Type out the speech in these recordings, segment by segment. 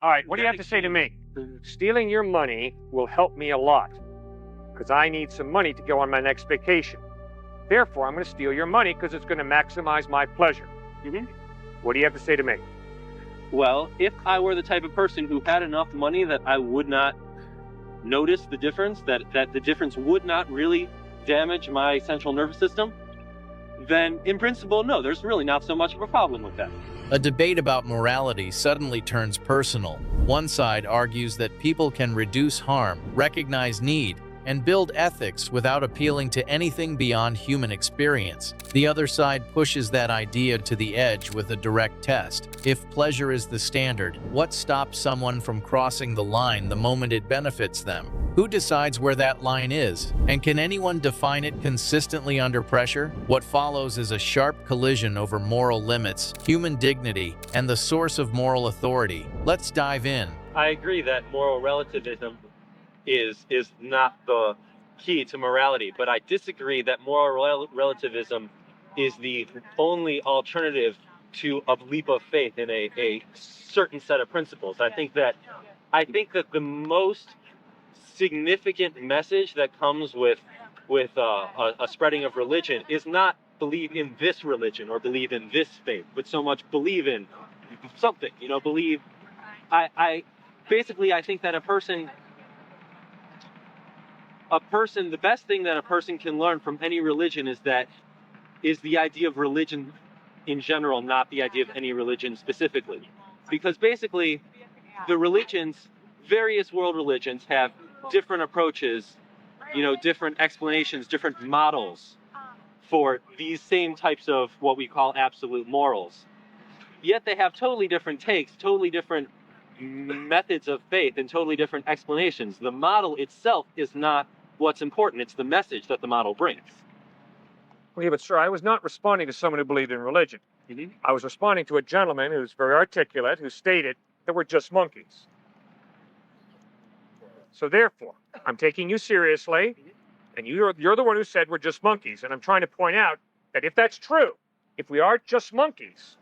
All right, what do you have to say to me? Stealing your money will help me a lot because I need some money to go on my next vacation. Therefore, I'm going to steal your money because it's going to maximize my pleasure. What do you have to say to me? Well, if I were the type of person who had enough money that I would not notice the difference, that the difference would not really damage my central nervous system, then in principle, no, there's really not so much of a problem with that. A debate about morality suddenly turns personal. One side argues that people can reduce harm, recognize need, and build ethics without appealing to anything beyond human experience. The other side pushes that idea to the edge with a direct test. If pleasure is the standard, what stops someone from crossing the line the moment it benefits them? Who decides where that line is? And can anyone define it consistently under pressure? What follows is a sharp collision over moral limits, human dignity, and the source of moral authority. Let's dive in. I agree that moral relativism is not the key to morality, but I disagree that moral relativism is the only alternative to a leap of faith in a certain set of principles. I think that the most significant message that comes with a spreading of religion is not believe in this religion or believe in this faith, but so much believe in something. Believe. I think that the best thing that a person can learn from any religion is the idea of religion in general, not the idea of any religion specifically. Because basically, various world religions have different approaches, different explanations, different models for these same types of what we call absolute morals. Yet they have totally different takes, totally different methods of faith, and totally different explanations. The model itself is not what's important. It's the message that the model brings. Okay, but sir, I was not responding to someone who believed in religion. I was responding to a gentleman who's very articulate, who stated that we're just monkeys. So therefore, I'm taking you seriously, and you're the one who said we're just monkeys. And I'm trying to point out that if that's true, if we are just monkeys,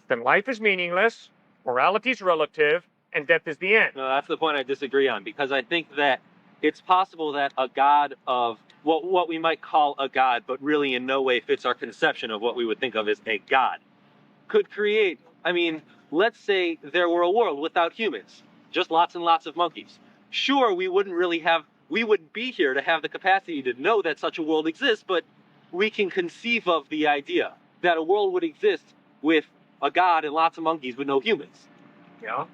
then life is meaningless, morality is relative, and death is the end. No, that's the point I disagree on, because I think that it's possible that a god of what we might call a god, but really in no way fits our conception of what we would think of as a god, could create, let's say there were a world without humans, just lots and lots of monkeys. Sure, we wouldn't be here to have the capacity to know that such a world exists, but we can conceive of the idea that a world would exist with a god and lots of monkeys with no humans. Yeah.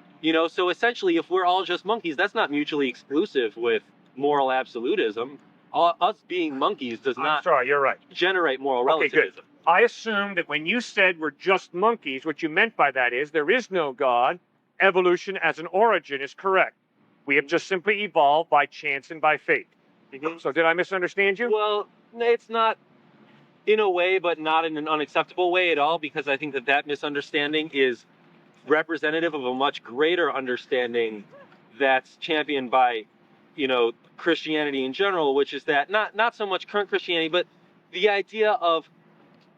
So essentially, if we're all just monkeys, that's not mutually exclusive with moral absolutism. Us being monkeys does not generate moral relativism. Good. I assume that when you said we're just monkeys, what you meant by that is there is no God. Evolution as an origin is correct. We have just simply evolved by chance and by fate. So did I misunderstand you? Well, it's not in a way, but not in an unacceptable way at all, because I think that misunderstanding is representative of a much greater understanding that's championed by, Christianity in general, which is that not so much current Christianity, but the idea of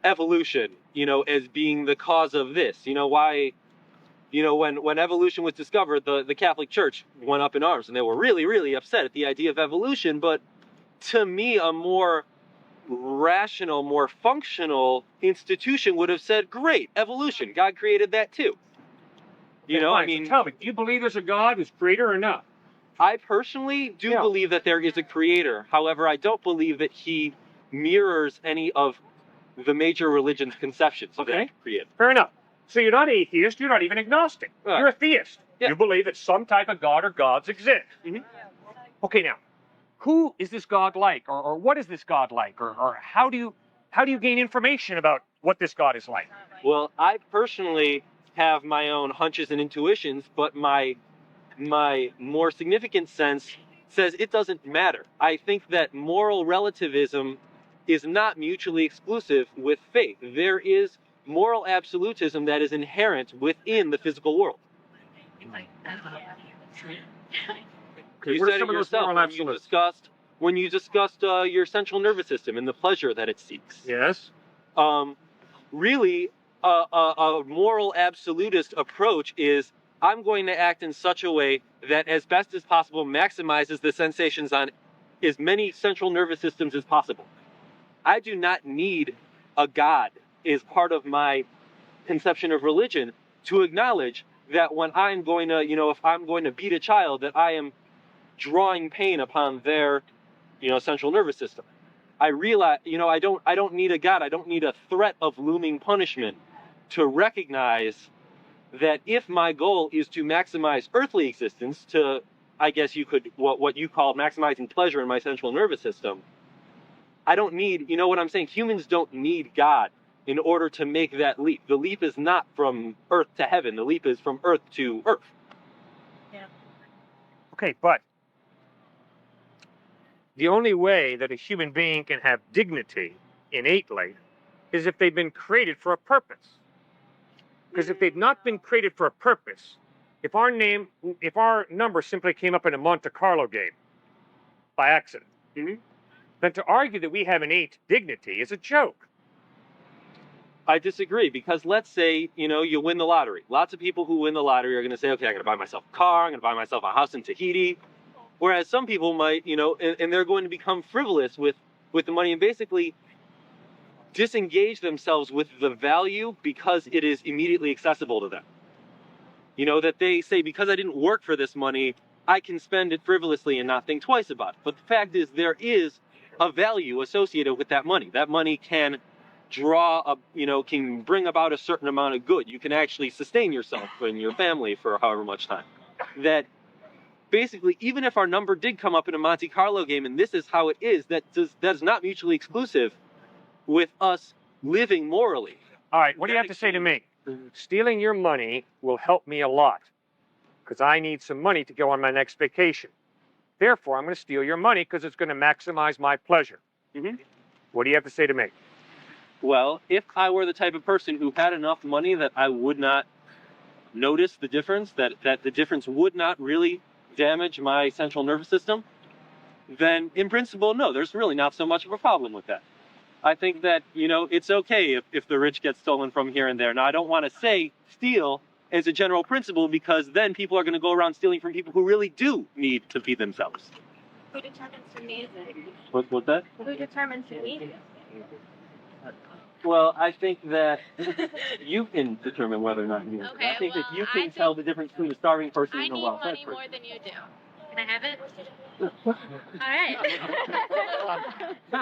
evolution, as being the cause of this. Why, when evolution was discovered, the Catholic Church went up in arms and they were really, really upset at the idea of evolution. But to me, a more rational, more functional institution would have said, great, evolution, God created that too. Tell me, do you believe there's a God who's creator or not? I personally do believe that there is a creator. However, I don't believe that he mirrors any of the major religions' conceptions of that creator. Fair enough. So you're not atheist, you're not even agnostic. You're a theist. Yeah. You believe that some type of God or gods exist. Okay, now, who is this God like? Or what is this God like? Or how do you gain information about what this God is like? Well, I personally have my own hunches and intuitions, but my more significant sense says it doesn't matter. I think that moral relativism is not mutually exclusive with faith. There is moral absolutism that is inherent within the physical world. You said it yourself when you discussed your central nervous system and the pleasure that it seeks. Yes. Really, a moral absolutist approach is I'm going to act in such a way that as best as possible maximizes the sensations on as many central nervous systems as possible. I do not need a God as part of my conception of religion to acknowledge that when I'm going to, if I'm going to beat a child, that I am drawing pain upon their, central nervous system. I realize, I don't need a God. I don't need a threat of looming punishment to recognize that if my goal is to maximize earthly existence, to, I guess you could, what you call maximizing pleasure in my central nervous system, I don't need, what I'm saying? Humans don't need God in order to make that leap. The leap is not from earth to heaven. The leap is from earth to earth. Yeah. Okay, but the only way that a human being can have dignity innately is if they've been created for a purpose. Because if they've not been created for a purpose, if our number simply came up in a Monte Carlo game by accident, then to argue that we have innate dignity is a joke. I disagree, because let's say, you win the lottery. Lots of people who win the lottery are going to say, okay, I'm going to buy myself a car, I'm going to buy myself a house in Tahiti. Whereas some people might, and they're going to become frivolous with the money and basically disengage themselves with the value because it is immediately accessible to them. That they say, because I didn't work for this money, I can spend it frivolously and not think twice about it. But the fact is, there is a value associated with that money. That money can can bring about a certain amount of good. You can actually sustain yourself and your family for however much time. That basically, even if our number did come up in a Monte Carlo game, and this is how it is, that is not mutually exclusive with us living morally. All right, what do you have to say to me? Stealing your money will help me a lot, because I need some money to go on my next vacation. Therefore, I'm going to steal your money because it's going to maximize my pleasure. What do you have to say to me? Well, if I were the type of person who had enough money that I would not notice the difference, that the difference would not really damage my central nervous system, then in principle, no, there's really not so much of a problem with that. I think that, it's okay if the rich get stolen from here and there. Now, I don't want to say steal as a general principle, because then people are going to go around stealing from people who really do need to feed themselves. Who determines who needs it? What's that? Who determines who needs it? Well, I think that you can determine whether or not you need it. Okay, I think that you I can think tell the difference between a starving person I and a need well-fed money person. more than you do. Can I have it? All right.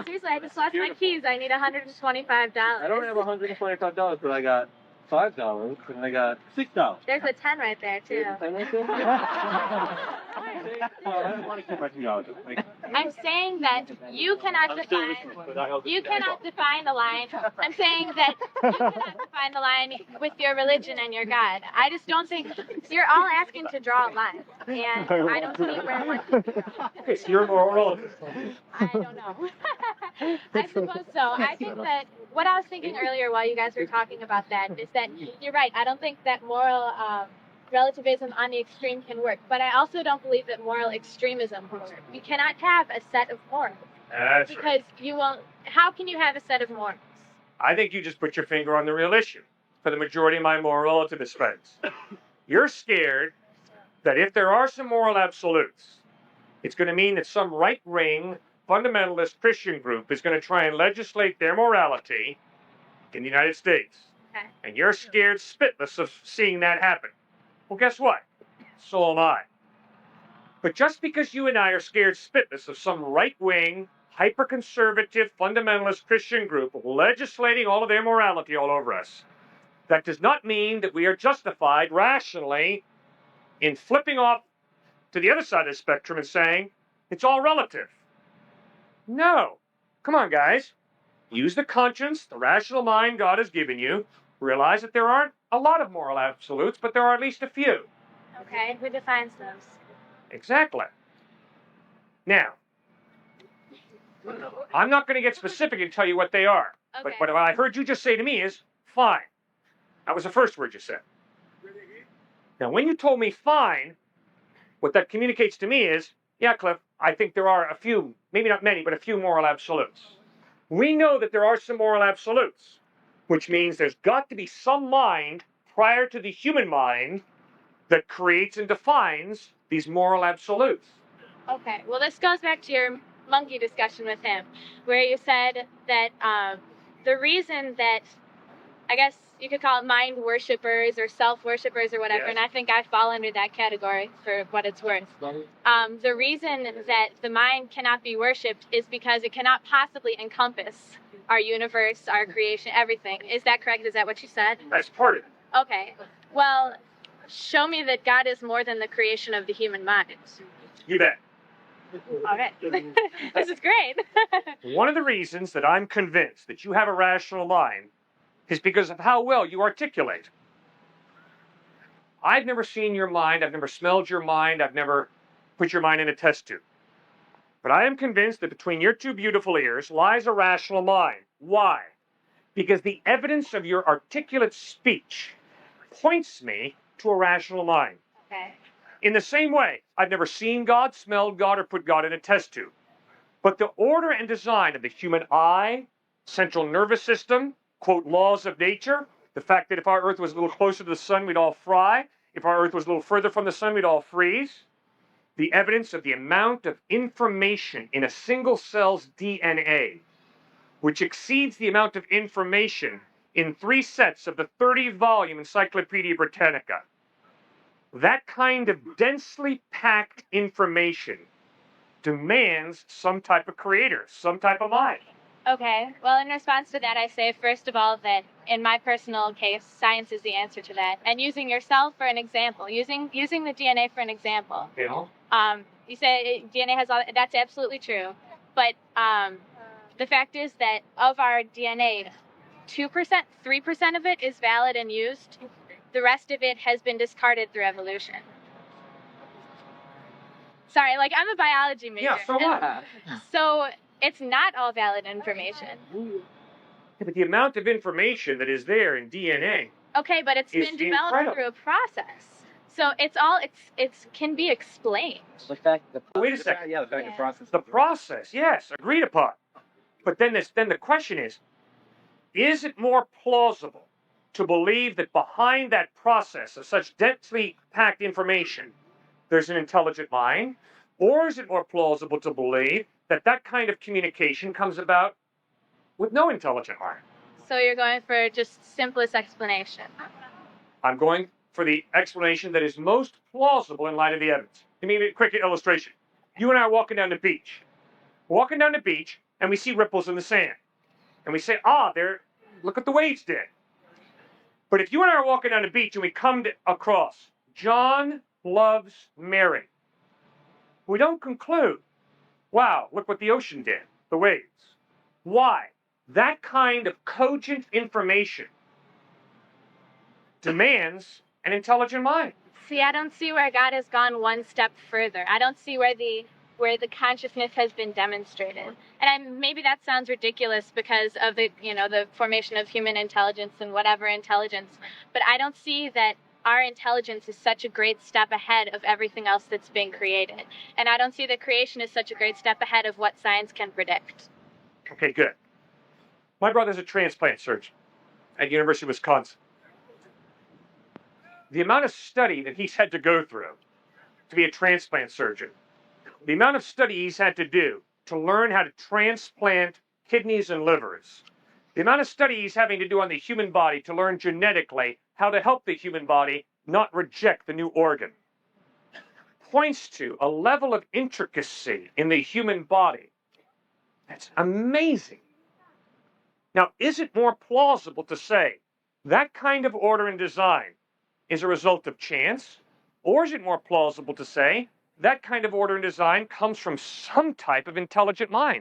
Seriously, I just lost my keys. I need $125. I don't have $125, but I got $5 and I got $6. There's a 10 right there too. I don't want to keep my $2. I'm saying that you cannot define the line. I'm saying that you cannot define the line with your religion and your God. I just don't think you're all asking to draw a line, and I don't see where one can be drawn. Okay, so you're more relative. I don't know. I suppose so. I think that what I was thinking earlier while you guys were talking about that is that you're right. I don't think that moral relativism on the extreme can work, but I also don't believe that moral extremism can work. You cannot have a set of morals. That's because right. you won't. How can you have a set of morals? I think you just put your finger on the real issue for the majority of my moral relativist friends. You're scared that if there are some moral absolutes, it's going to mean that some right-wing fundamentalist Christian group is going to try and legislate their morality in the United States. Okay. And you're scared spitless of seeing that happen. Well, guess what? So am I. But just because you and I are scared spitless of some right-wing, hyper-conservative, fundamentalist Christian group legislating all of their morality all over us, that does not mean that we are justified rationally in flipping off to the other side of the spectrum and saying, it's all relative. No. Come on, guys. Use the conscience, the rational mind God has given you. Realize that there aren't a lot of moral absolutes, but there are at least a few. Okay, who defines those? Exactly. Now, I'm not going to get specific and tell you what they are. Okay. But what I heard you just say to me is, fine. That was the first word you said. Now, when you told me fine, what that communicates to me is, yeah, Cliff, I think there are a few, maybe not many, but a few moral absolutes. We know that there are some moral absolutes, which means there's got to be some mind prior to the human mind that creates and defines these moral absolutes. Okay, well, this goes back to your monkey discussion with him, where you said that the reason that, I guess you could call it mind worshippers or self-worshippers or whatever, Yes. and I think I fall under that category for what it's worth. The reason that the mind cannot be worshipped is because it cannot possibly encompass our universe, our creation, everything. Is that correct? Is that what you said? That's part of it. Okay, well, show me that God is more than the creation of the human mind. You bet. All right. This is great. One of the reasons that I'm convinced that you have a rational mind is because of how well you articulate. I've never seen your mind, I've never smelled your mind, I've never put your mind in a test tube. But I am convinced that between your two beautiful ears lies a rational mind. Why? Because the evidence of your articulate speech points me to a rational mind. Okay. In the same way, I've never seen God, smelled God, or put God in a test tube. But the order and design of the human eye, central nervous system, quote, laws of nature, the fact that if our Earth was a little closer to the sun, we'd all fry. If our Earth was a little further from the sun, we'd all freeze. The evidence of the amount of information in a single cell's DNA, which exceeds the amount of information in 3 sets of the 30-volume Encyclopedia Britannica. That kind of densely packed information demands some type of creator, some type of mind. Okay. Well, in response to that, I say, first of all, that in my personal case, science is the answer to that. And using yourself for an example, using the DNA for an example. You know? You say DNA has all, that's absolutely true. But the fact is that of our DNA, 2%, 3% of it is valid and used. The rest of it has been discarded through evolution. Sorry, like, I'm a biology major. Yeah, so what? So it's not all valid information. Yeah, but the amount of information that is there in DNA. Okay, but it's It's been developed incredible. through a process. So it's can be explained. The fact, Wait a second. Yeah, the fact Yeah. the process. The process, yes, agreed upon. But then the question is it more plausible to believe that behind that process of such densely packed information, there's an intelligent mind? Or is it more plausible to believe that that kind of communication comes about with no intelligent mind? So you're going for just simplest explanation. I'm going for the explanation that is most plausible in light of the evidence. Give me a quick illustration. You and I are walking down the beach. We're walking down the beach, and we see ripples in the sand. And we say, look what the waves did. But if you and I are walking down the beach and we come across, John loves Mary, we don't conclude, wow, look what the ocean did, the waves. Why? That kind of cogent information demands an intelligent mind. See, I don't see where God has gone one step further. I don't see where the consciousness has been demonstrated. And maybe that sounds ridiculous because of the formation of human intelligence and whatever intelligence. But I don't see that our intelligence is such a great step ahead of everything else that's being created. And I don't see that creation is such a great step ahead of what science can predict. Okay, good. My brother's a transplant surgeon at University of Wisconsin. The amount of study that he's had to go through to be a transplant surgeon, the amount of study he's had to do to learn how to transplant kidneys and livers, the amount of study he's having to do on the human body to learn genetically how to help the human body not reject the new organ, points to a level of intricacy in the human body that's amazing. Now, is it more plausible to say that kind of order and design is a result of chance? Or is it more plausible to say that kind of order and design comes from some type of intelligent mind?